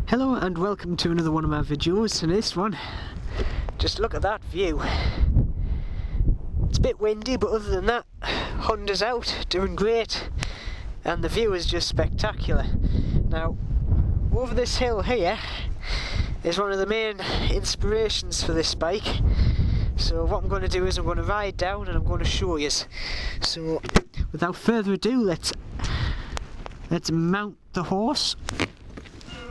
Hello and welcome to another one of my videos. In this one, just look at that view. It's a bit windy, but other than that, Honda's out, doing great, and the view is just spectacular. Now, over this hill here is one of the main inspirations for this bike. So what I'm going to do is I'm going to ride down and I'm going to show you. So without further ado, let's mount the horse.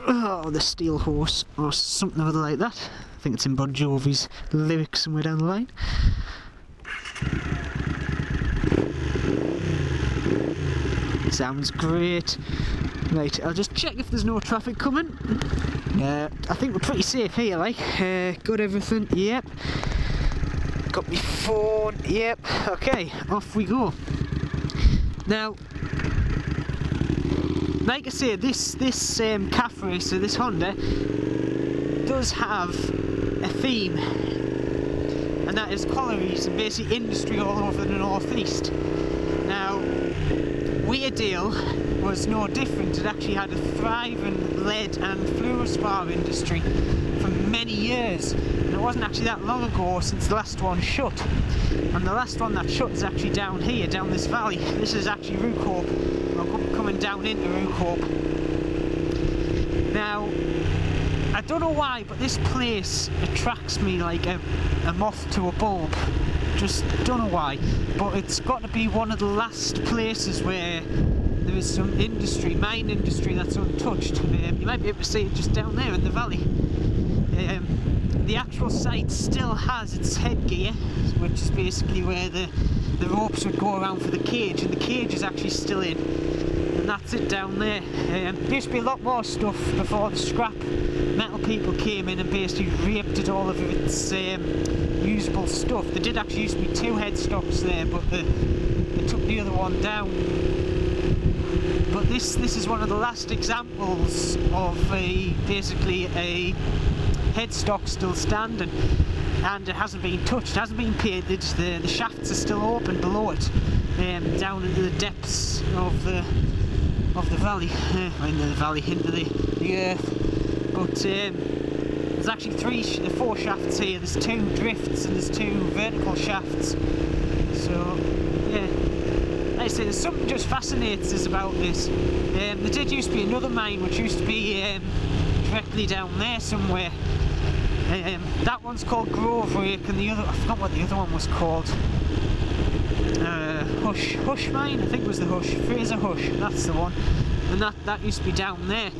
Oh, the steel horse, or something or other like that. I think it's in Bon Jovi's lyrics somewhere down the line. Sounds great. Right, I'll just check if there's no traffic coming. I think we're pretty safe here, like. Got everything, yep. Got my phone, yep. Okay, off we go. Now, like I say, this cafe, so this Honda, does have a theme, and that is collieries and basic industry all over the northeast. Now, Weardale was no different. It actually had a thriving lead and fluorospar industry for many years, and it wasn't actually that long ago since the last one shut. And the last one that shut is actually down here, down this valley. This is actually Rookhope. Coming down into Rookhope. Now, I don't know why, but this place attracts me like a moth to a bulb. Just don't know why, but it's got to be one of the last places where there is some industry, mine industry, that's untouched. You might be able to see it just down there in the valley. The actual site still has its headgear, which is basically where the ropes would go around for the cage, and the cage is actually still in. And that's it down there. There used to be a lot more stuff before the scrap metal people came in and basically raped it all of its usable stuff. There did actually used to be 2 headstocks there, but they took the other one down. But this is one of the last examples of basically a headstock still standing, and it hasn't been touched, it hasn't been painted. The shafts are still open below it, down into the depths of the valley, into the earth. But there's actually 4 shafts here. There's 2 drifts and there's 2 vertical shafts. So yeah, like I say, there's something just fascinates us about this. There did used to be another mine which used to be directly down there somewhere. That one's called Groverake, and the other, I forgot what the other one was called. Hush mine, I think it was the Hush, Fraser Hush, that's the one. And that used to be down there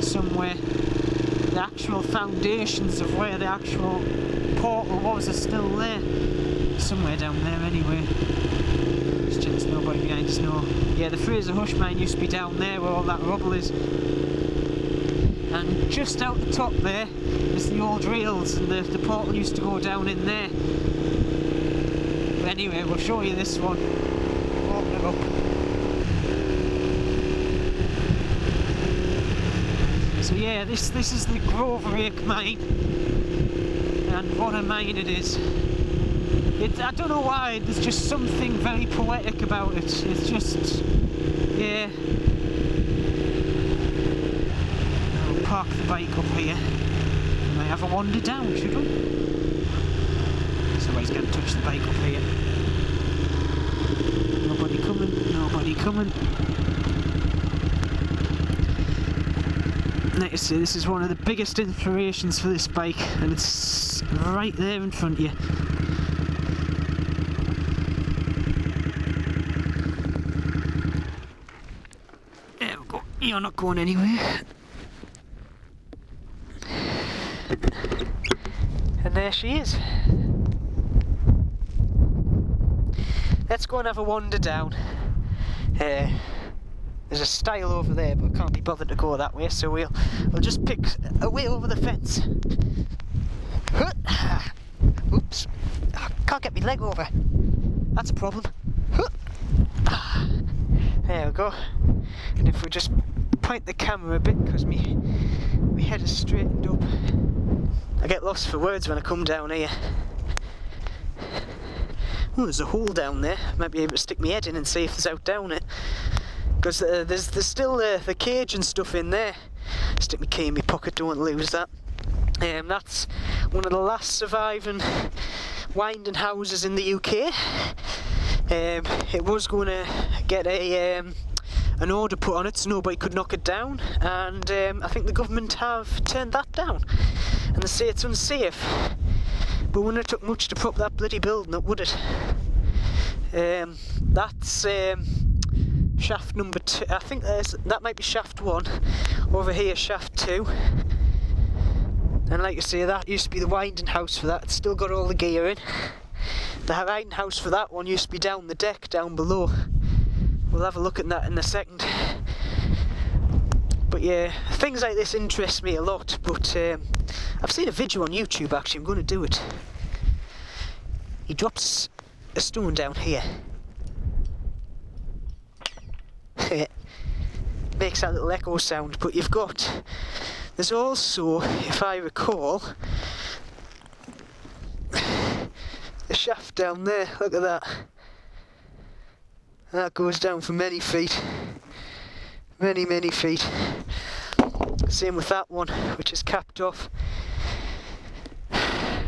somewhere. The actual foundations of where the actual portal was are still there. Somewhere down there anyway. Just check there's nobody behind us, no. Yeah, the Fraser Hush mine used to be down there where all that rubble is. And just out the top there is the old rails, and the portal used to go down in there. But anyway, we'll show you this one. Open it up. So yeah, this is the Groverake mine, and what a mine it is. I don't know why, there's just something very poetic about it. It's just, yeah. I'll park the bike up here. We might have a wander down, should we? Somebody's going to touch the bike up here. Nobody coming, nobody coming. Like I say, this is one of the biggest inspirations for this bike, and it's right there in front of you. There we go, you're not going anywhere. And there she is. Let's go and have a wander down. There's a stile over there, but can't be bothered to go that way, so we'll just pick a way over the fence. Oops. Can't get my leg over. That's a problem. There we go. And if we just point the camera a bit, because my head is straightened up. I get lost for words when I come down here. Oh, there's a hole down there. Might be able to stick my head in and see if there's out down it. Because there's still the cage and stuff in there. Stick my key in my pocket, don't lose that. That's one of the last surviving winding houses in the UK. It was going to get an order put on it so nobody could knock it down, and I think the government have turned that down, and they say it's unsafe. But wouldn't it took much to prop that bloody building up, would it? That's shaft number 2. I think that might be shaft 1. Over here, shaft 2. And like I say, that used to be the winding house for that. It's still got all the gear in. The winding house for that one used to be down the deck, down below. We'll have a look at that in a second. But yeah, things like this interest me a lot. But I've seen a video on YouTube, actually. I'm going to do it. He drops a stone down here. Makes that little echo sound. But you've got... There's also, if I recall, a shaft down there. Look at that. That goes down for many feet. Many, many feet. Same with that one, which is capped off.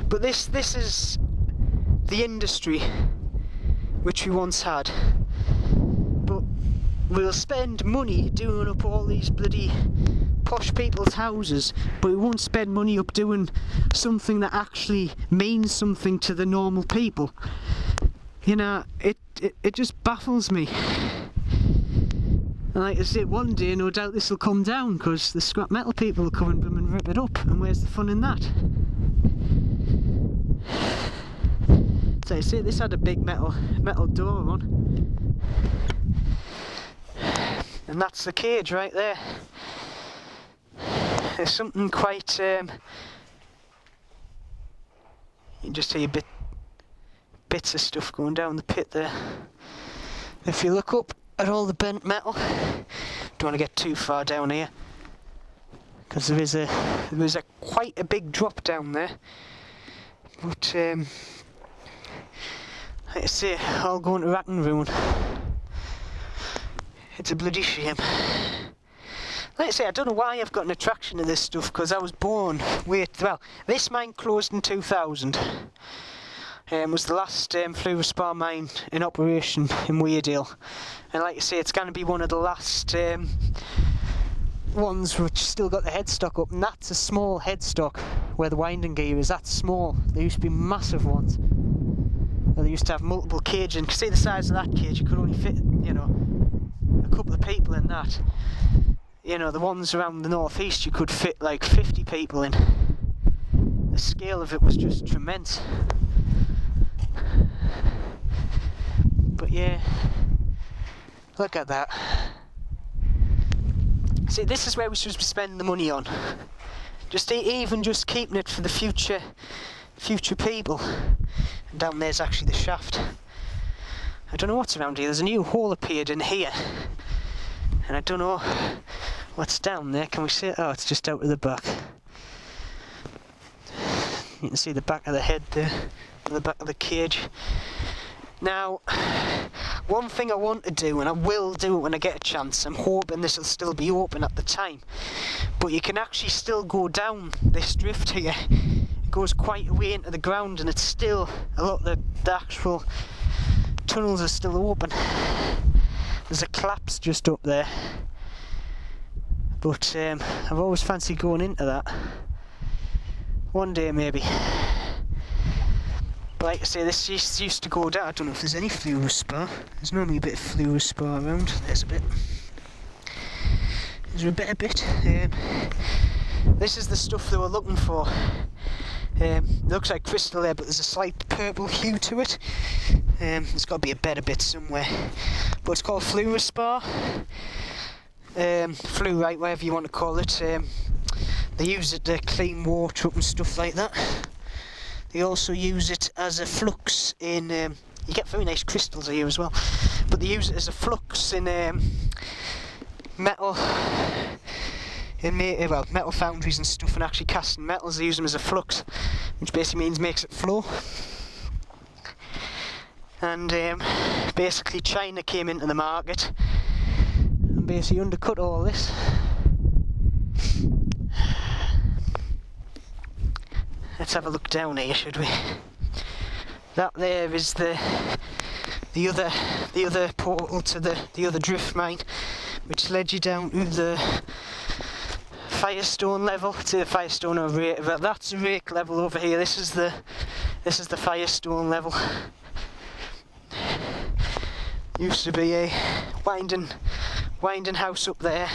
But this is the industry which we once had. But we'll spend money doing up all these bloody posh people's houses, but we won't spend money up doing something that actually means something to the normal people. You know, it just baffles me. And like I said, one day no doubt this will come down, because the scrap metal people will come and rip it up, and where's the fun in that? So I say, this had a big metal door on, and that's the cage right there. There's something quite, you can just see bits of stuff going down the pit there. If you look up at all the bent metal, don't want to get too far down here, because there is quite a big drop down there. But like I say, all going to rack and ruin. It's a bloody shame. Like I say, I don't know why I've got an attraction to this stuff, because I was born well, this mine closed in 2000. Was the last fluorospar mine in operation in Weardale. And like I say, it's going to be one of the last ones which still got the headstock up, and that's a small headstock where the winding gear is. That's small. There used to be massive ones. Well, they used to have multiple cages, and see the size of that cage, you could only fit, you know, a couple of people in that. You know, the ones around the northeast you could fit like 50 people in. The scale of it was just tremendous. But yeah, look at that. See, this is where we should be spending the money on. Just even just keeping it for the future people. And down there's actually the shaft. I don't know what's around here. There's a new hole appeared in here, and I don't know what's down there. Can we see it? Oh, it's just out of the back. You can see the back of the head there, and the back of the cage. Now, one thing I want to do, and I will do it when I get a chance, I'm hoping this will still be open at the time, but you can actually still go down this drift here. It goes quite a way into the ground, and it's still, a lot of the actual tunnels are still open. There's a collapse just up there, but I've always fancied going into that. One day maybe. But like I say, this used to go down. I don't know if there's any fluorospar. There's normally a bit of fluorospar around. There's a bit. There's a bit. This is the stuff they were looking for. It looks like crystal there, but there's a slight purple hue to it. There's got to be a better bit somewhere. But it's called fluorospar. Fluorite, whatever you want to call it. They use it to clean water up and stuff like that. They also use it as a flux in, you get very nice crystals here as well, but they use it as a flux in metal, metal foundries and stuff, and actually casting metals. They use them as a flux, which basically means makes it flow. And basically China came into the market and basically undercut all this. Let's have a look down here, should we? That there is the other portal to the other drift mine, which led you down to the Firestone level, to the Firestone over here. But that's the rake level over here. This is the Firestone level. Used to be a winding house up there,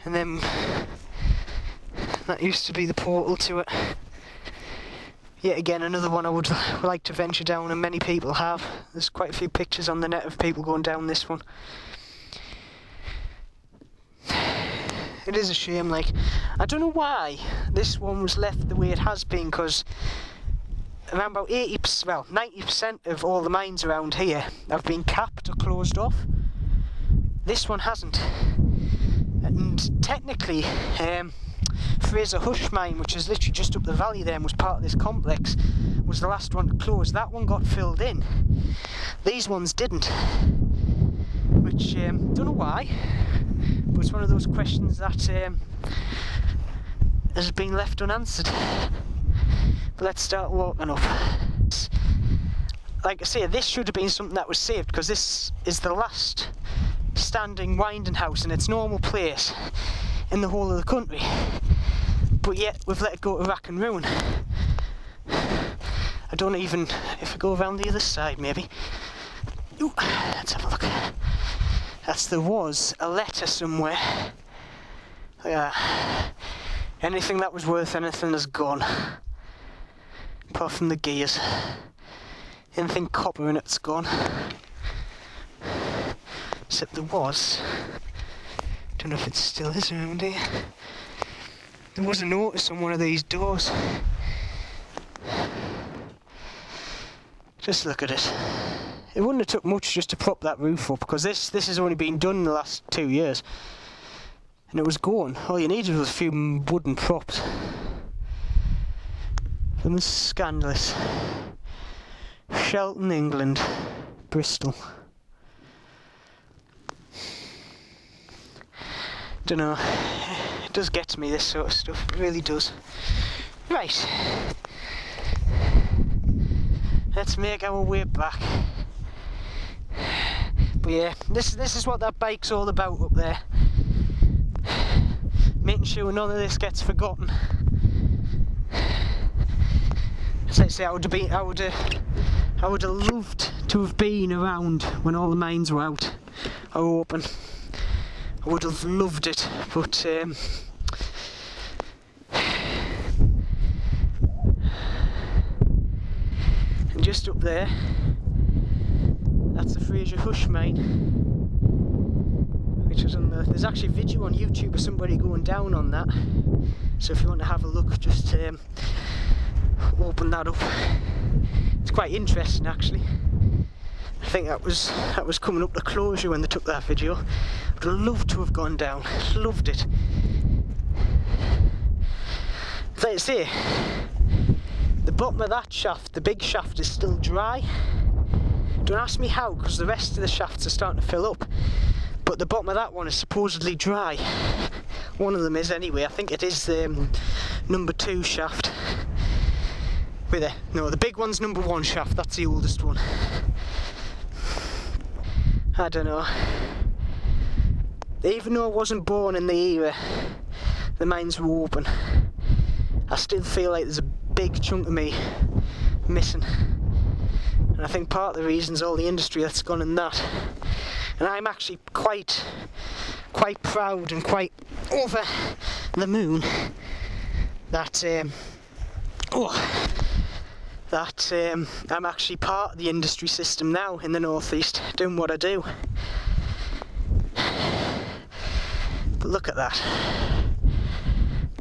and then that used to be the portal to it. Yet again, another one I would like to venture down, and many people have. There's quite a few pictures on the net of people going down this one. It is a shame, like, I don't know why this one was left the way it has been, because around about 90% of all the mines around here have been capped or closed off. This one hasn't. And technically, Fraser Hush mine, which is literally just up the valley there and was part of this complex, was the last one to close. That one got filled in. These ones didn't. Which, don't know why, but it's one of those questions that has been left unanswered. But let's start walking up. Like I say, this should have been something that was saved, because this is the last standing winding house in its normal place in the whole of the country. But yet we've let it go to rack and ruin. I don't even, if I go around the other side maybe. Ooh, let's have a look. There was a letter somewhere. Anything that was worth anything is gone. Apart from the gears. Anything copper in it's gone. Except there was. Don't know if it still is around here. There was a notice on one of these doors. Just look at it. It wouldn't have took much just to prop that roof up, because this has only been done in the last 2 years. And it was gone. All you needed was a few wooden props. It was scandalous. Shelton, England. Bristol. Dunno. It does get to me, this sort of stuff. It really does. Right. Let's make our way back. But yeah, this is what that bike's all about up there. Making sure none of this gets forgotten. As I say, I would have loved to have been around when all the mines were out or open. I would have loved it, but and just up there, that's the Fraser Hush mine, which was on the. There's actually a video on YouTube of somebody going down on that. So if you want to have a look, just open that up. It's quite interesting, actually. I think that was coming up to closure when they took that video. I'd love to have gone down. Loved it. Like I say, the bottom of that shaft, the big shaft, is still dry. Don't ask me how, because the rest of the shafts are starting to fill up. But the bottom of that one is supposedly dry. One of them is anyway. I think it is the number 2 shaft. No, the big one's number 1 shaft. That's the oldest one. I don't know. Even though I wasn't born in the era the mines were open, I still feel like there's a big chunk of me missing. And I think part of the reason is all the industry that's gone in that. And I'm actually quite proud and quite over the moon that I'm actually part of the industry system now in the northeast, doing what I do. But look at that.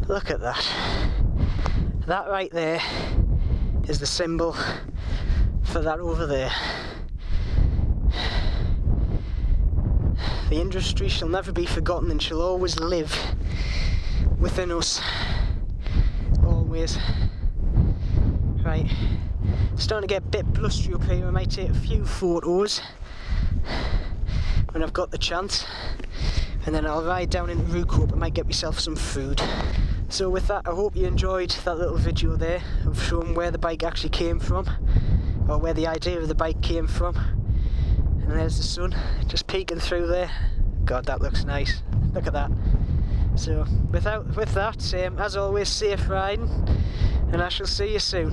Look at that. That right there is the symbol for that over there. The industry shall never be forgotten and shall always live within us. Always. Right. It's starting to get a bit blustery up here. I might take a few photos when I've got the chance. And then I'll ride down into Rucope and might get myself some food. So with that, I hope you enjoyed that little video there of showing where the bike actually came from, or where the idea of the bike came from. And there's the sun just peeking through there. God, that looks nice. Look at that. So with that, as always, safe riding, and I shall see you soon.